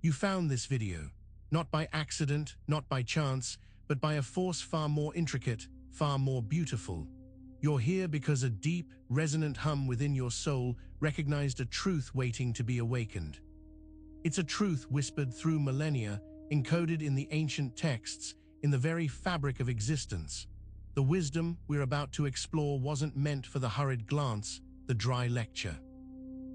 You found this video, not by accident, not by chance, but by a force far more intricate, far more beautiful. You're here because a deep, resonant hum within your soul recognized a truth waiting to be awakened. It's a truth whispered through millennia, encoded in the ancient texts, in the very fabric of existence. The wisdom we're about to explore wasn't meant for the hurried glance, the dry lecture.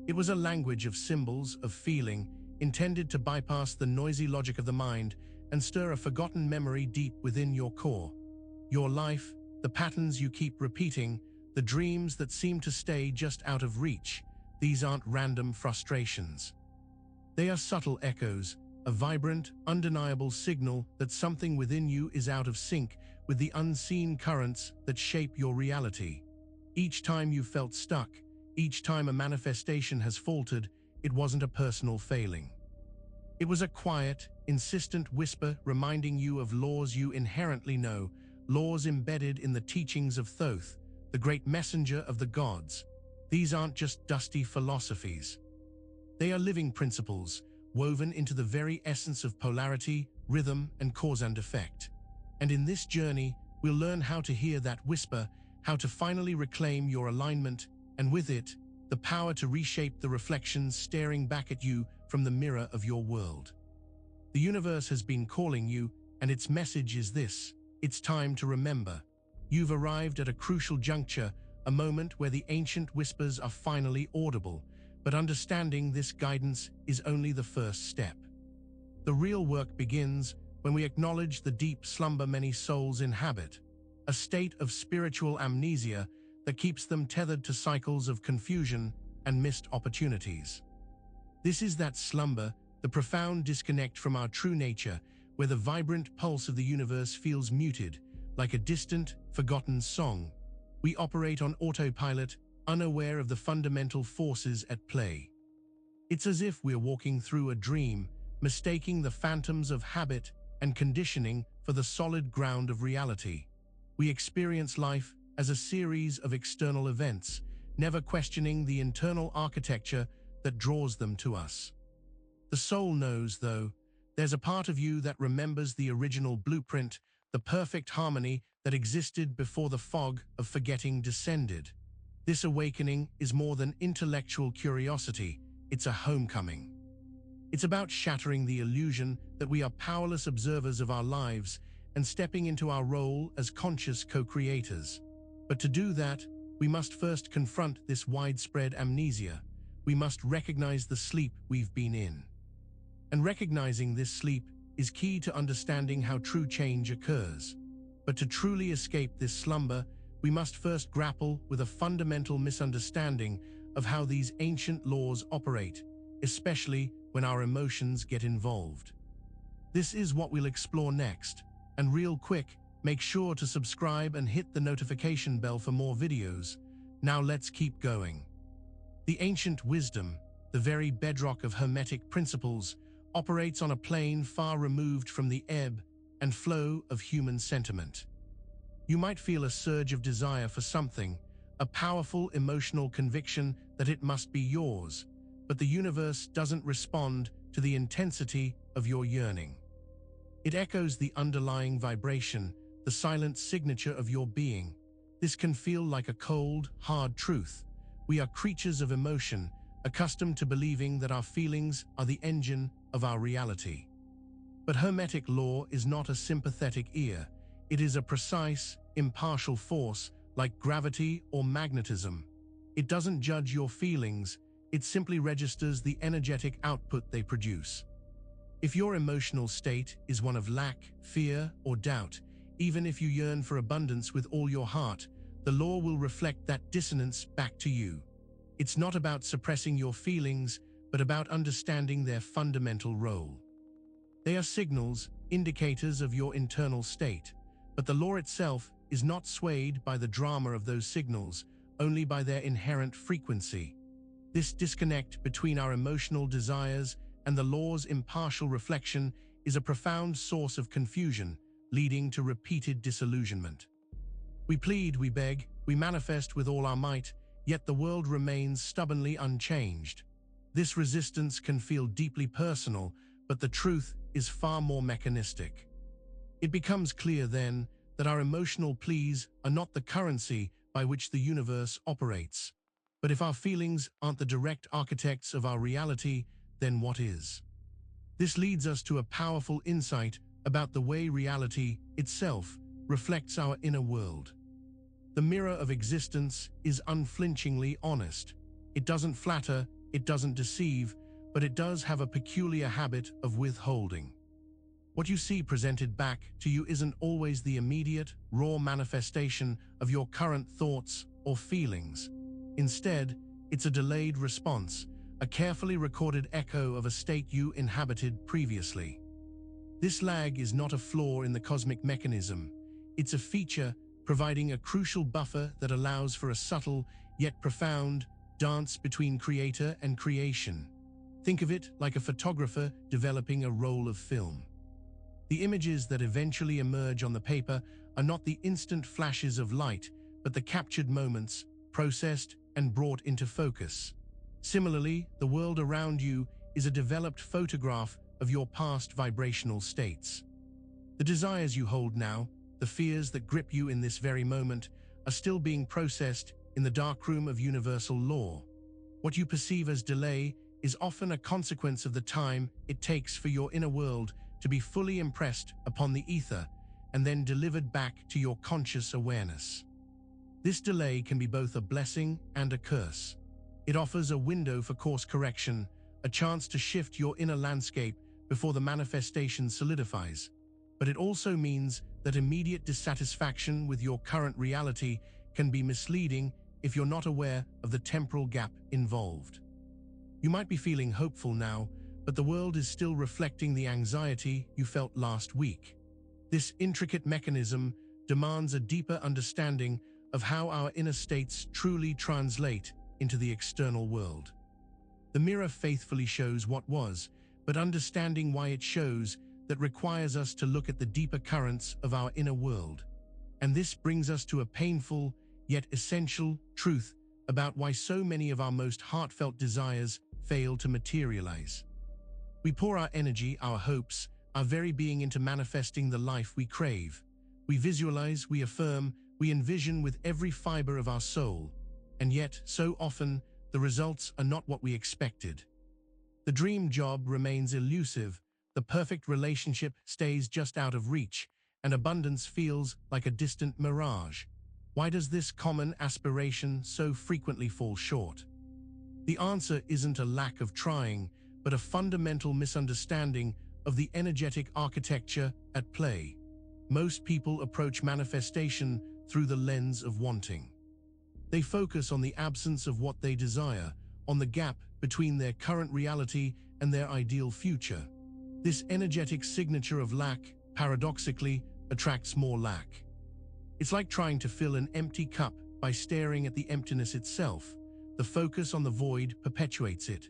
It was a language of symbols, of feeling, intended to bypass the noisy logic of the mind and stir a forgotten memory deep within your core. Your life, the patterns you keep repeating, the dreams that seem to stay just out of reach, these aren't random frustrations. They are subtle echoes, a vibrant, undeniable signal that something within you is out of sync with the unseen currents that shape your reality. Each time you felt stuck, each time a manifestation has faltered, it wasn't a personal failing. It was a quiet, insistent whisper reminding you of laws you inherently know, laws embedded in the teachings of Thoth, the great messenger of the gods. These aren't just dusty philosophies. They are living principles, woven into the very essence of polarity, rhythm, and cause and effect. And in this journey, we'll learn how to hear that whisper, how to finally reclaim your alignment, and with it, the power to reshape the reflections staring back at you from the mirror of your world. The universe has been calling you, and its message is this: it's time to remember. You've arrived at a crucial juncture, a moment where the ancient whispers are finally audible, but understanding this guidance is only the first step. The real work begins when we acknowledge the deep slumber many souls inhabit, a state of spiritual amnesia that keeps them tethered to cycles of confusion and missed opportunities. This is that slumber, the profound disconnect from our true nature, where the vibrant pulse of the universe feels muted, like a distant, forgotten song. We operate on autopilot, unaware of the fundamental forces at play. It's as if we're walking through a dream, mistaking the phantoms of habit and conditioning for the solid ground of reality. We experience life as a series of external events, never questioning the internal architecture that draws them to us. The soul knows, though, there's a part of you that remembers the original blueprint, the perfect harmony that existed before the fog of forgetting descended. This awakening is more than intellectual curiosity, it's a homecoming. It's about shattering the illusion that we are powerless observers of our lives and stepping into our role as conscious co-creators. But to do that, we must first confront this widespread amnesia. We must recognize the sleep we've been in. And recognizing this sleep is key to understanding how true change occurs. But to truly escape this slumber, we must first grapple with a fundamental misunderstanding of how these ancient laws operate, especially when our emotions get involved. This is what we'll explore next, and real quick, make sure to subscribe and hit the notification bell for more videos. Now let's keep going. The ancient wisdom, the very bedrock of Hermetic principles, operates on a plane far removed from the ebb and flow of human sentiment. You might feel a surge of desire for something, a powerful emotional conviction that it must be yours, but the universe doesn't respond to the intensity of your yearning. It echoes the underlying vibration, the silent signature of your being. This can feel like a cold, hard truth. We are creatures of emotion, accustomed to believing that our feelings are the engine of our reality. But Hermetic law is not a sympathetic ear. It is a precise, impartial force like gravity or magnetism. It doesn't judge your feelings, it simply registers the energetic output they produce. If your emotional state is one of lack, fear, or doubt, even if you yearn for abundance with all your heart, the law will reflect that dissonance back to you. It's not about suppressing your feelings, but about understanding their fundamental role. They are signals, indicators of your internal state, but the law itself is not swayed by the drama of those signals, only by their inherent frequency. This disconnect between our emotional desires and the law's impartial reflection is a profound source of confusion, leading to repeated disillusionment. We plead, we beg, we manifest with all our might, yet the world remains stubbornly unchanged. This resistance can feel deeply personal, but the truth is far more mechanistic. It becomes clear then that our emotional pleas are not the currency by which the universe operates. But if our feelings aren't the direct architects of our reality, then what is? This leads us to a powerful insight about the way reality itself reflects our inner world. The mirror of existence is unflinchingly honest. It doesn't flatter, it doesn't deceive, but it does have a peculiar habit of withholding. What you see presented back to you isn't always the immediate, raw manifestation of your current thoughts or feelings. Instead, it's a delayed response, a carefully recorded echo of a state you inhabited previously. This lag is not a flaw in the cosmic mechanism. It's a feature providing a crucial buffer that allows for a subtle, yet profound, dance between creator and creation. Think of it like a photographer developing a roll of film. The images that eventually emerge on the paper are not the instant flashes of light, but the captured moments, processed and brought into focus. Similarly, the world around you is a developed photograph of your past vibrational states. The desires you hold now, the fears that grip you in this very moment, are still being processed in the darkroom of universal law. What you perceive as delay is often a consequence of the time it takes for your inner world to be fully impressed upon the ether and then delivered back to your conscious awareness. This delay can be both a blessing and a curse. It offers a window for course correction, a chance to shift your inner landscape before the manifestation solidifies. But it also means that immediate dissatisfaction with your current reality can be misleading if you're not aware of the temporal gap involved. You might be feeling hopeful now, but the world is still reflecting the anxiety you felt last week. This intricate mechanism demands a deeper understanding of how our inner states truly translate into the external world. The mirror faithfully shows what was, but understanding why it shows that requires us to look at the deeper currents of our inner world. And this brings us to a painful, yet essential, truth about why so many of our most heartfelt desires fail to materialize. We pour our energy, our hopes, our very being into manifesting the life we crave. We visualize, we affirm, we envision with every fiber of our soul. And yet, so often, the results are not what we expected. The dream job remains elusive, the perfect relationship stays just out of reach, and abundance feels like a distant mirage. Why does this common aspiration so frequently fall short? The answer isn't a lack of trying, but a fundamental misunderstanding of the energetic architecture at play. Most people approach manifestation through the lens of wanting. They focus on the absence of what they desire, on the gap between their current reality and their ideal future. This energetic signature of lack, paradoxically, attracts more lack. It's like trying to fill an empty cup by staring at the emptiness itself. The focus on the void perpetuates it.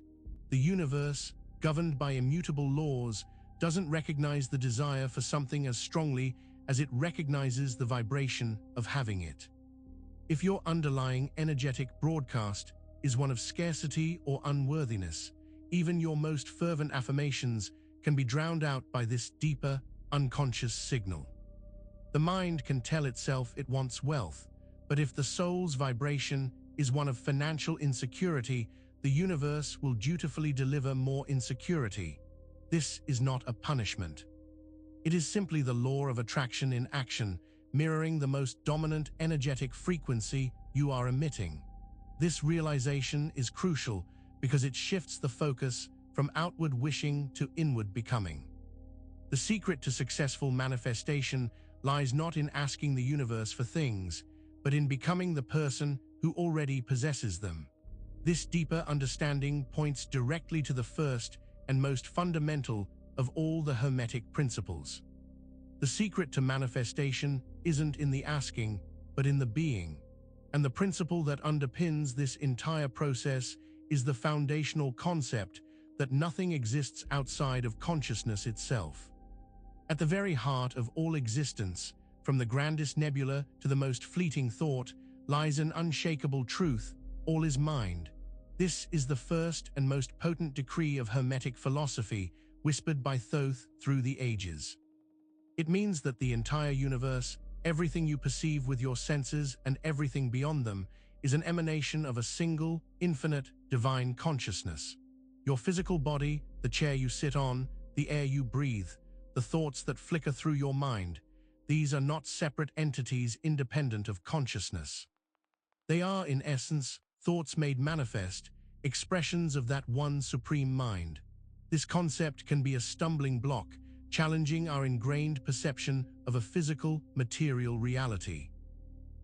The universe, governed by immutable laws, doesn't recognize the desire for something as strongly as it recognizes the vibration of having it. If your underlying energetic broadcast is one of scarcity or unworthiness, even your most fervent affirmations can be drowned out by this deeper, unconscious signal. The mind can tell itself it wants wealth, but if the soul's vibration is one of financial insecurity, the universe will dutifully deliver more insecurity. This is not a punishment. It is simply the law of attraction in action, mirroring the most dominant energetic frequency you are emitting. This realization is crucial because it shifts the focus from outward wishing to inward becoming. The secret to successful manifestation lies not in asking the universe for things, but in becoming the person who already possesses them. This deeper understanding points directly to the first and most fundamental of all the Hermetic principles. The secret to manifestation isn't in the asking, but in the being. And the principle that underpins this entire process is the foundational concept that nothing exists outside of consciousness itself. At the very heart of all existence, from the grandest nebula to the most fleeting thought, lies an unshakable truth: all is mind. This is the first and most potent decree of Hermetic philosophy, whispered by Thoth through the ages. It means that the entire universe, everything you perceive with your senses and everything beyond them, is an emanation of a single, infinite, divine consciousness. Your physical body, the chair you sit on, the air you breathe, the thoughts that flicker through your mind, these are not separate entities independent of consciousness. They are, in essence, thoughts made manifest, expressions of that one supreme mind. This concept can be a stumbling block, challenging our ingrained perception of a physical, material reality.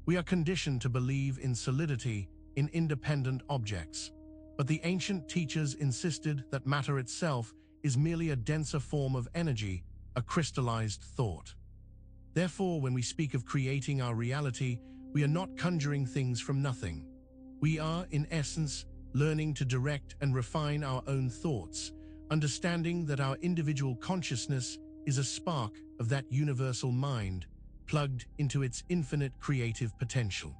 We are conditioned to believe in solidity, in independent objects. But the ancient teachers insisted that matter itself is merely a denser form of energy, a crystallized thought. Therefore, when we speak of creating our reality, we are not conjuring things from nothing. We are, in essence, learning to direct and refine our own thoughts, understanding that our individual consciousness is a spark of that universal mind, plugged into its infinite creative potential.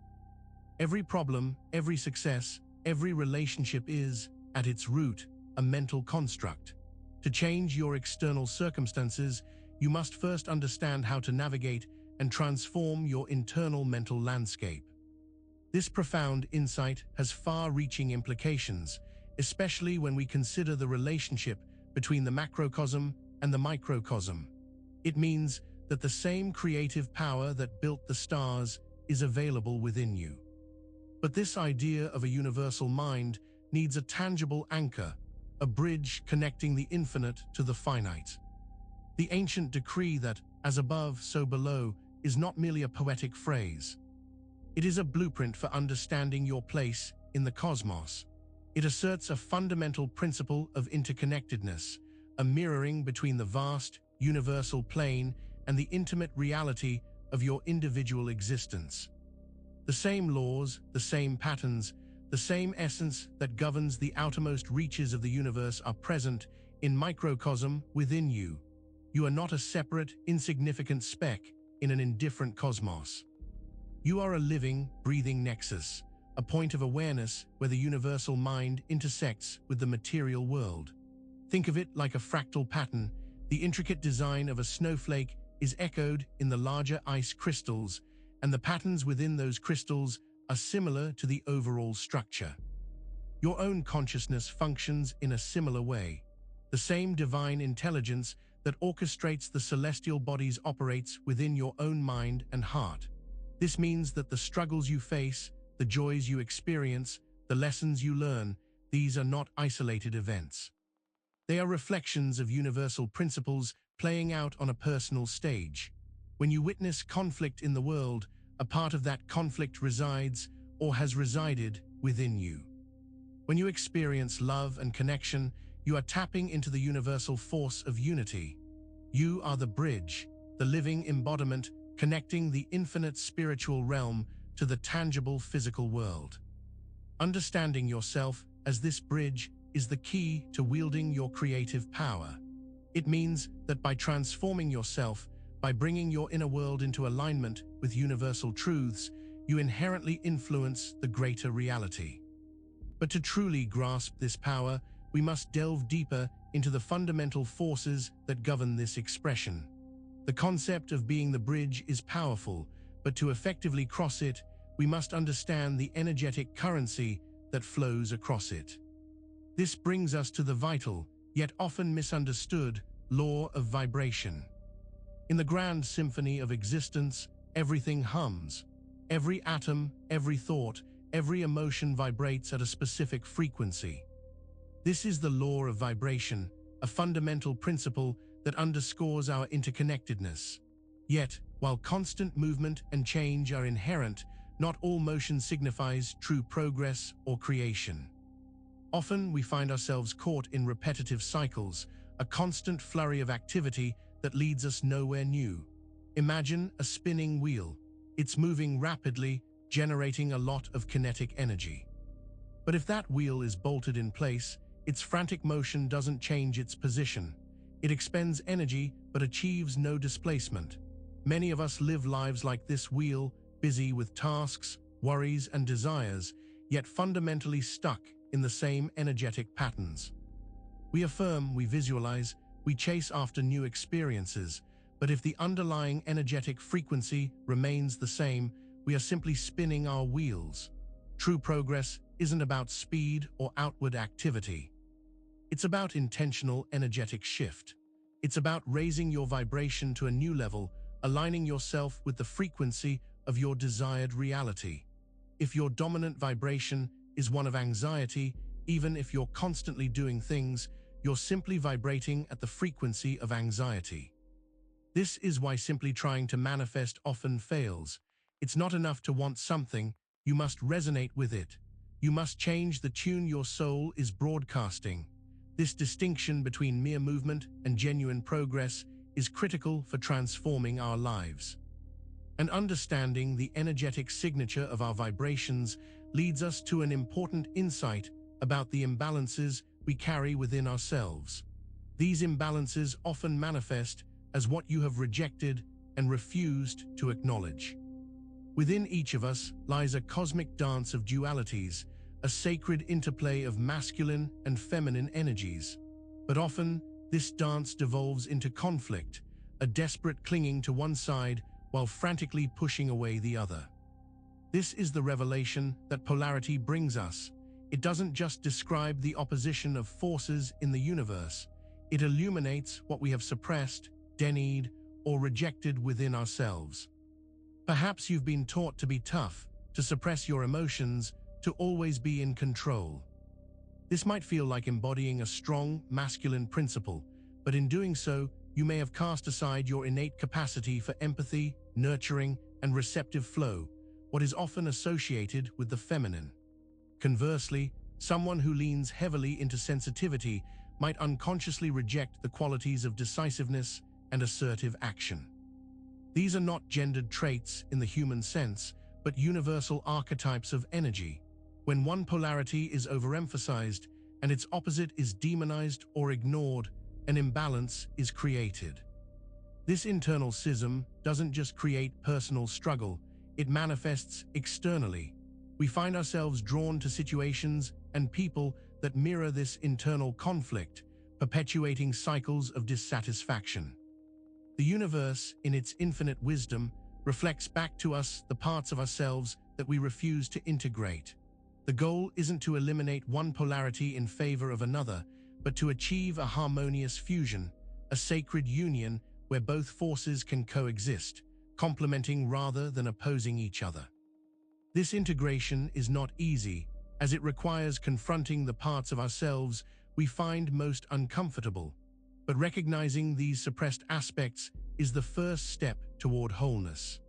Every problem, every success, every relationship is, at its root, a mental construct. To change your external circumstances, you must first understand how to navigate and transform your internal mental landscape. This profound insight has far-reaching implications, especially when we consider the relationship between the macrocosm and the microcosm. It means that the same creative power that built the stars is available within you. But this idea of a universal mind needs a tangible anchor, a bridge connecting the infinite to the finite. The ancient decree that, as above, so below, is not merely a poetic phrase. It is a blueprint for understanding your place in the cosmos. It asserts a fundamental principle of interconnectedness, a mirroring between the vast, universal plane and the intimate reality of your individual existence. The same laws, the same patterns, the same essence that governs the outermost reaches of the universe are present in microcosm within you. You are not a separate, insignificant speck in an indifferent cosmos. You are a living, breathing nexus, a point of awareness where the universal mind intersects with the material world. Think of it like a fractal pattern. The intricate design of a snowflake is echoed in the larger ice crystals, and the patterns within those crystals are similar to the overall structure. Your own consciousness functions in a similar way. The same divine intelligence that orchestrates the celestial bodies operates within your own mind and heart. This means that the struggles you face, the joys you experience, the lessons you learn, these are not isolated events. They are reflections of universal principles playing out on a personal stage. When you witness conflict in the world, a part of that conflict resides or has resided within you. When you experience love and connection, you are tapping into the universal force of unity. You are the bridge, the living embodiment connecting the infinite spiritual realm to the tangible physical world. Understanding yourself as this bridge is the key to wielding your creative power. It means that by transforming yourself, by bringing your inner world into alignment with universal truths, you inherently influence the greater reality. But to truly grasp this power, we must delve deeper into the fundamental forces that govern this expression. The concept of being the bridge is powerful, but to effectively cross it, we must understand the energetic currency that flows across it. This brings us to the vital, yet often misunderstood, law of vibration. In the grand symphony of existence, everything hums. Every atom, every thought, every emotion vibrates at a specific frequency. This is the law of vibration, a fundamental principle that underscores our interconnectedness. Yet, while constant movement and change are inherent, not all motion signifies true progress or creation. Often we find ourselves caught in repetitive cycles, a constant flurry of activity that leads us nowhere new. Imagine a spinning wheel. It's moving rapidly, generating a lot of kinetic energy. But if that wheel is bolted in place, its frantic motion doesn't change its position. It expends energy but achieves no displacement. Many of us live lives like this wheel, busy with tasks, worries, and desires, yet fundamentally stuck in the same energetic patterns. We affirm, we visualize, We chase after new experiences, but if the underlying energetic frequency remains the same, we are simply spinning our wheels. True progress isn't about speed or outward activity. It's about intentional energetic shift. It's about raising your vibration to a new level, aligning yourself with the frequency of your desired reality. If your dominant vibration is one of anxiety, even if you're constantly doing things, you're simply vibrating at the frequency of anxiety. This is why simply trying to manifest often fails. It's not enough to want something, you must resonate with it. You must change the tune your soul is broadcasting. This distinction between mere movement and genuine progress is critical for transforming our lives. And understanding the energetic signature of our vibrations leads us to an important insight about the imbalances we carry within ourselves. These imbalances often manifest as what you have rejected and refused to acknowledge. Within each of us lies a cosmic dance of dualities, a sacred interplay of masculine and feminine energies. But often, this dance devolves into conflict, a desperate clinging to one side while frantically pushing away the other. This is the revelation that polarity brings us. It doesn't just describe the opposition of forces in the universe. It illuminates what we have suppressed, denied, or rejected within ourselves. Perhaps you've been taught to be tough, to suppress your emotions, to always be in control. This might feel like embodying a strong, masculine principle, but in doing so, you may have cast aside your innate capacity for empathy, nurturing, and receptive flow, what is often associated with the feminine. Conversely, someone who leans heavily into sensitivity might unconsciously reject the qualities of decisiveness and assertive action. These are not gendered traits in the human sense, but universal archetypes of energy. When one polarity is overemphasized and its opposite is demonized or ignored, an imbalance is created. This internal schism doesn't just create personal struggle, it manifests externally. We find ourselves drawn to situations and people that mirror this internal conflict, perpetuating cycles of dissatisfaction. The universe, in its infinite wisdom, reflects back to us the parts of ourselves that we refuse to integrate. The goal isn't to eliminate one polarity in favor of another, but to achieve a harmonious fusion, a sacred union where both forces can coexist, complementing rather than opposing each other. This integration is not easy, as it requires confronting the parts of ourselves we find most uncomfortable. But recognizing these suppressed aspects is the first step toward wholeness.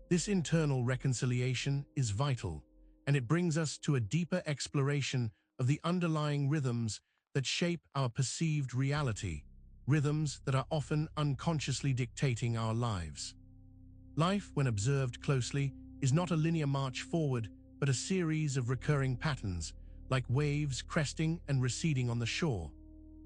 This internal reconciliation is vital, and it brings us to a deeper exploration of the underlying rhythms that shape our perceived reality, rhythms that are often unconsciously dictating our lives. Life, when observed closely, is not a linear march forward, but a series of recurring patterns, like waves cresting and receding on the shore.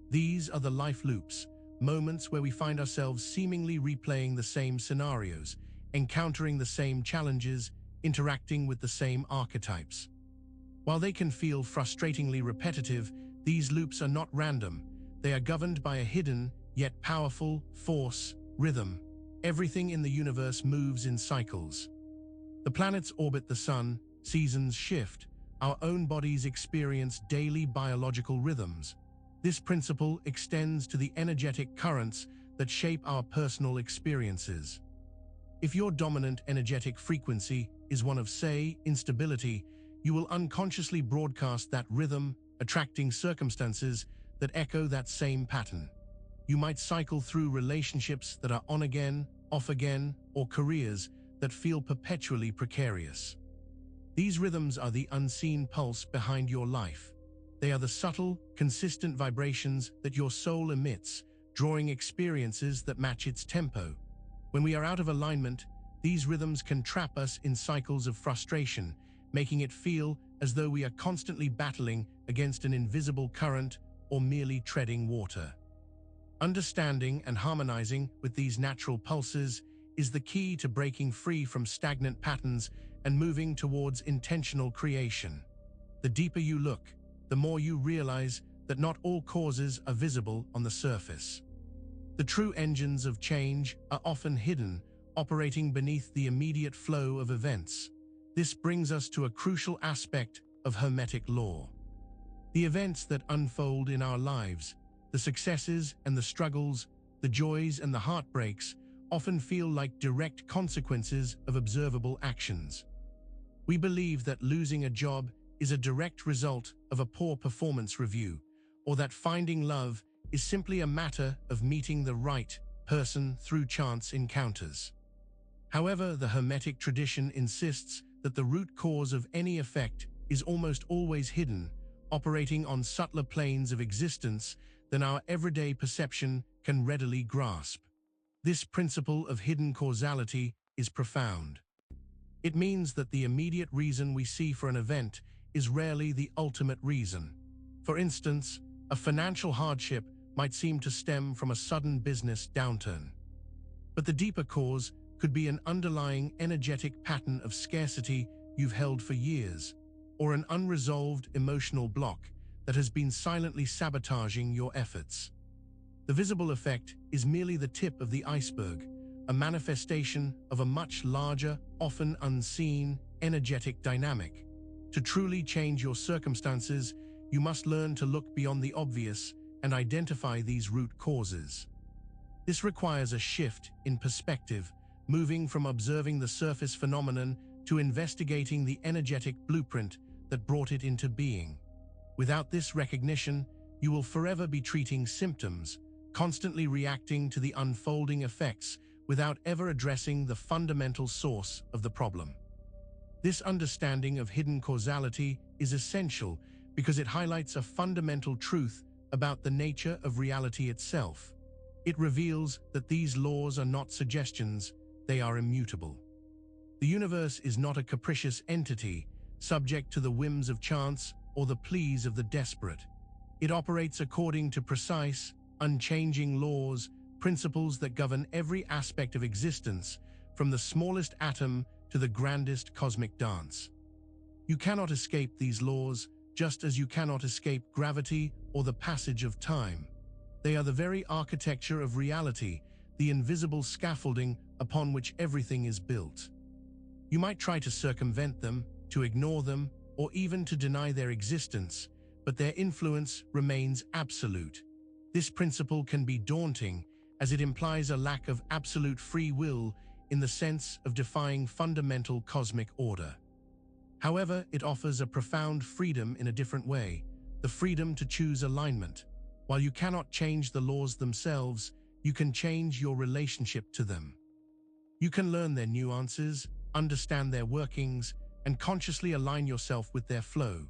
These are the life loops, moments where we find ourselves seemingly replaying the same scenarios, encountering the same challenges, interacting with the same archetypes. While they can feel frustratingly repetitive, these loops are not random. They are governed by a hidden, yet powerful, force, rhythm. Everything in the universe moves in cycles. The planets orbit the sun, seasons shift, our own bodies experience daily biological rhythms. This principle extends to the energetic currents that shape our personal experiences. If your dominant energetic frequency is one of, say, instability, you will unconsciously broadcast that rhythm, attracting circumstances that echo that same pattern. You might cycle through relationships that are on again, off again, or careers that feel perpetually precarious. These rhythms are the unseen pulse behind your life. They are the subtle, consistent vibrations that your soul emits, drawing experiences that match its tempo. When we are out of alignment, these rhythms can trap us in cycles of frustration, making it feel as though we are constantly battling against an invisible current or merely treading water. Understanding and harmonizing with these natural pulses is the key to breaking free from stagnant patterns and moving towards intentional creation. The deeper you look, the more you realize that not all causes are visible on the surface. The true engines of change are often hidden, operating beneath the immediate flow of events. This brings us to a crucial aspect of Hermetic law. The events that unfold in our lives, the successes and the struggles, the joys and the heartbreaks, often feel like direct consequences of observable actions. We believe that losing a job is a direct result of a poor performance review, or that finding love is simply a matter of meeting the right person through chance encounters. However, the Hermetic tradition insists that the root cause of any effect is almost always hidden, operating on subtler planes of existence than our everyday perception can readily grasp. This principle of hidden causality is profound. It means that the immediate reason we see for an event is rarely the ultimate reason. For instance, a financial hardship might seem to stem from a sudden business downturn. But the deeper cause could be an underlying energetic pattern of scarcity you've held for years, or an unresolved emotional block that has been silently sabotaging your efforts. The visible effect is merely the tip of the iceberg, a manifestation of a much larger, often unseen, energetic dynamic. To truly change your circumstances, you must learn to look beyond the obvious and identify these root causes. This requires a shift in perspective, moving from observing the surface phenomenon to investigating the energetic blueprint that brought it into being. Without this recognition, you will forever be treating symptoms, constantly reacting to the unfolding effects without ever addressing the fundamental source of the problem. This understanding of hidden causality is essential because it highlights a fundamental truth about the nature of reality itself. It reveals that these laws are not suggestions, they are immutable. The universe is not a capricious entity, subject to the whims of chance or the pleas of the desperate. It operates according to precise, unchanging laws, principles that govern every aspect of existence, from the smallest atom to the grandest cosmic dance. You cannot escape these laws, just as you cannot escape gravity or the passage of time. They are the very architecture of reality, the invisible scaffolding upon which everything is built. You might try to circumvent them, to ignore them, or even to deny their existence, but their influence remains absolute. This principle can be daunting, as it implies a lack of absolute free will in the sense of defying fundamental cosmic order. However, it offers a profound freedom in a different way, the freedom to choose alignment. While you cannot change the laws themselves, you can change your relationship to them. You can learn their nuances, understand their workings, and consciously align yourself with their flow.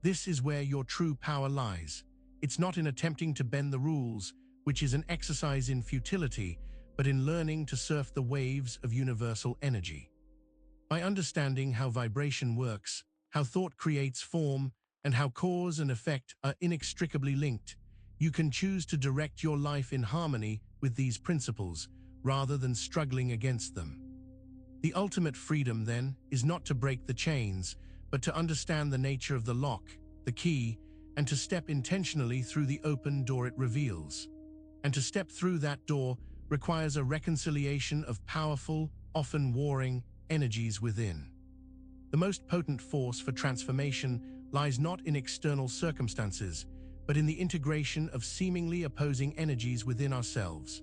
This is where your true power lies. It's not in attempting to bend the rules, which is an exercise in futility, but in learning to surf the waves of universal energy. By understanding how vibration works, how thought creates form, and how cause and effect are inextricably linked, you can choose to direct your life in harmony with these principles, rather than struggling against them. The ultimate freedom, then, is not to break the chains, but to understand the nature of the lock, the key, and to step intentionally through the open door it reveals. And to step through that door requires a reconciliation of powerful, often warring, energies within. The most potent force for transformation lies not in external circumstances, but in the integration of seemingly opposing energies within ourselves.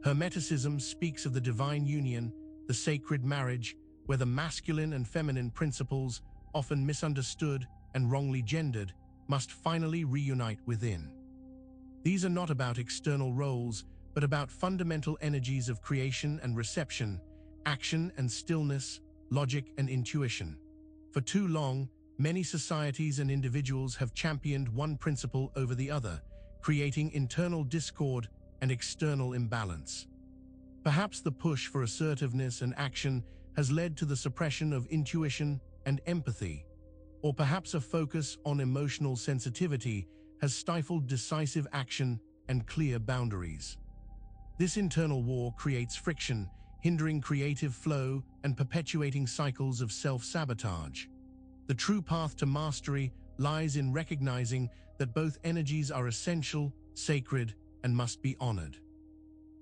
Hermeticism speaks of the divine union, the sacred marriage, where the masculine and feminine principles, often misunderstood and wrongly gendered, must finally reunite within. These are not about external roles, but about fundamental energies of creation and reception, action and stillness, logic and intuition. For too long, many societies and individuals have championed one principle over the other, creating internal discord and external imbalance. Perhaps the push for assertiveness and action has led to the suppression of intuition and empathy, or perhaps a focus on emotional sensitivity has stifled decisive action and clear boundaries. This internal war creates friction, hindering creative flow and perpetuating cycles of self-sabotage. The true path to mastery lies in recognizing that both energies are essential, sacred, and must be honored.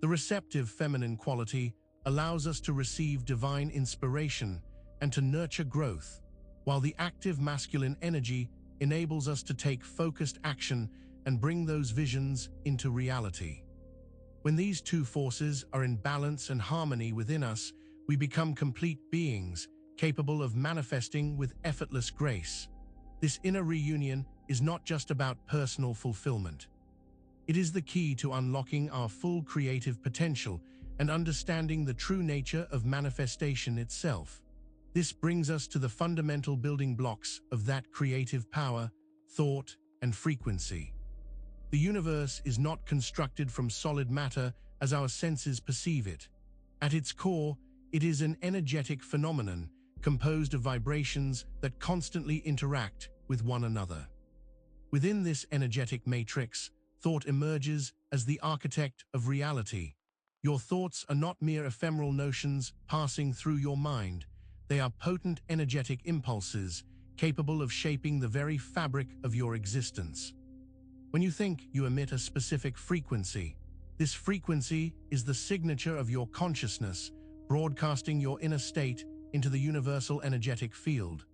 The receptive feminine quality allows us to receive divine inspiration and to nurture growth, while the active masculine energy enables us to take focused action and bring those visions into reality. When these two forces are in balance and harmony within us, we become complete beings, capable of manifesting with effortless grace. This inner reunion is not just about personal fulfillment. It is the key to unlocking our full creative potential and understanding the true nature of manifestation itself. This brings us to the fundamental building blocks of that creative power, thought, and frequency. The universe is not constructed from solid matter as our senses perceive it. At its core, it is an energetic phenomenon composed of vibrations that constantly interact with one another. Within this energetic matrix, thought emerges as the architect of reality. Your thoughts are not mere ephemeral notions passing through your mind. They are potent energetic impulses capable of shaping the very fabric of your existence. When you think, you emit a specific frequency. This frequency is the signature of your consciousness, broadcasting your inner state into the universal energetic field.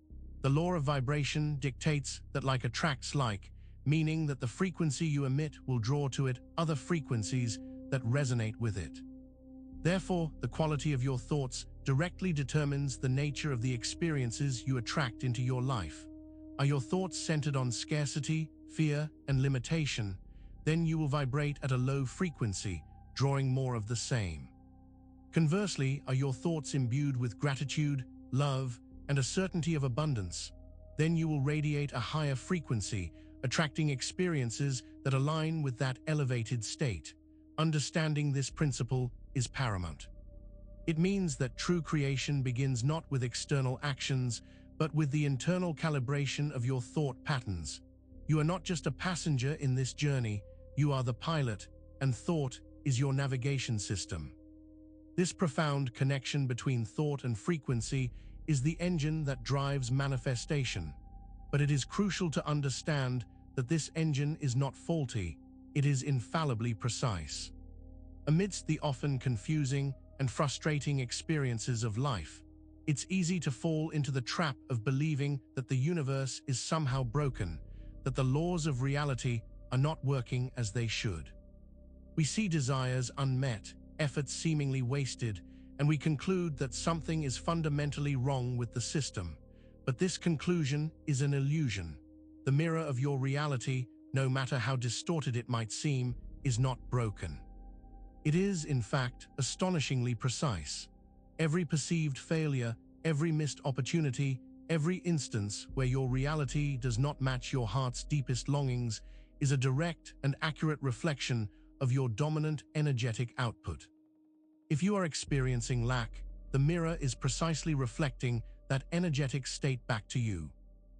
The law of vibration dictates that like attracts like, meaning that the frequency you emit will draw to it other frequencies that resonate with it. Therefore, the quality of your thoughts directly determines the nature of the experiences you attract into your life. Are your thoughts centered on scarcity, fear, and limitation? Then you will vibrate at a low frequency, drawing more of the same. Conversely, are your thoughts imbued with gratitude, love, and a certainty of abundance? Then you will radiate a higher frequency, attracting experiences that align with that elevated state. Understanding this principle is paramount. It means that true creation begins not with external actions, but with the internal calibration of your thought patterns. You are not just a passenger in this journey, you are the pilot, and thought is your navigation system. This profound connection between thought and frequency is the engine that drives manifestation. But it is crucial to understand that this engine is not faulty, it is infallibly precise. Amidst the often confusing and frustrating experiences of life, it's easy to fall into the trap of believing that the universe is somehow broken, that the laws of reality are not working as they should. We see desires unmet, efforts seemingly wasted, and we conclude that something is fundamentally wrong with the system. But this conclusion is an illusion. The mirror of your reality, no matter how distorted it might seem, is not broken. It is, in fact, astonishingly precise. Every perceived failure, every missed opportunity, every instance where your reality does not match your heart's deepest longings is a direct and accurate reflection of your dominant energetic output. If you are experiencing lack, the mirror is precisely reflecting that energetic state back to you.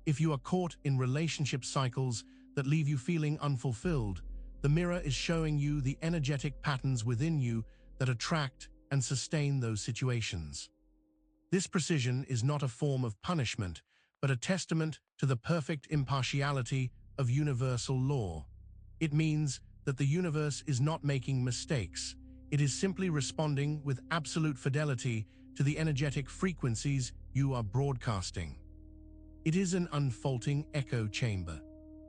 If you are caught in relationship cycles that leave you feeling unfulfilled, the mirror is showing you the energetic patterns within you that attract and sustain those situations. This precision is not a form of punishment, but a testament to the perfect impartiality of universal law. It means that the universe is not making mistakes. It is simply responding with absolute fidelity to the energetic frequencies you are broadcasting. It is an unfolding echo chamber.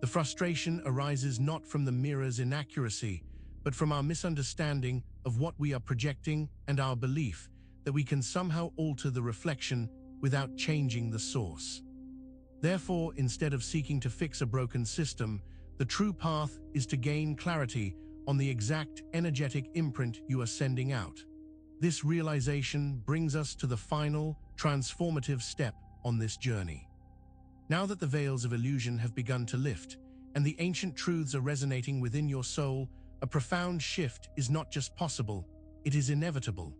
The frustration arises not from the mirror's inaccuracy, but from our misunderstanding of what we are projecting and our belief that we can somehow alter the reflection without changing the source. Therefore, instead of seeking to fix a broken system, the true path is to gain clarity on the exact energetic imprint you are sending out. This realization brings us to the final, transformative step on this journey. Now that the veils of illusion have begun to lift, and the ancient truths are resonating within your soul, a profound shift is not just possible, it is inevitable.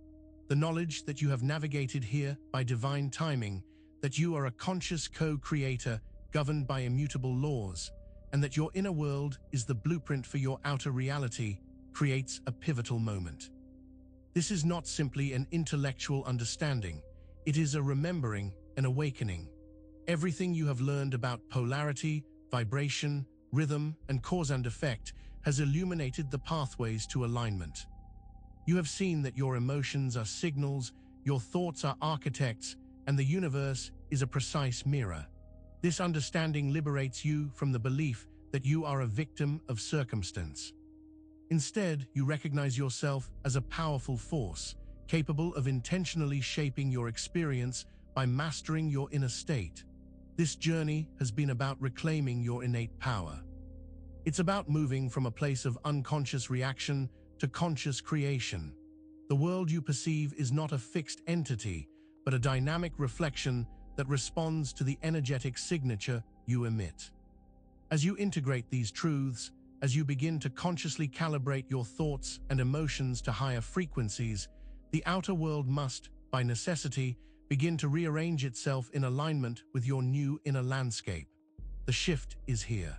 The knowledge that you have navigated here by divine timing, that you are a conscious co-creator governed by immutable laws, and that your inner world is the blueprint for your outer reality, creates a pivotal moment. This is not simply an intellectual understanding, it is a remembering, an awakening. Everything you have learned about polarity, vibration, rhythm, and cause and effect has illuminated the pathways to alignment. You have seen that your emotions are signals, your thoughts are architects, and the universe is a precise mirror. This understanding liberates you from the belief that you are a victim of circumstance. Instead, you recognize yourself as a powerful force, capable of intentionally shaping your experience by mastering your inner state. This journey has been about reclaiming your innate power. It's about moving from a place of unconscious reaction to conscious creation. The world you perceive is not a fixed entity, but a dynamic reflection that responds to the energetic signature you emit. As you integrate these truths, as you begin to consciously calibrate your thoughts and emotions to higher frequencies, the outer world must, by necessity, begin to rearrange itself in alignment with your new inner landscape. The shift is here.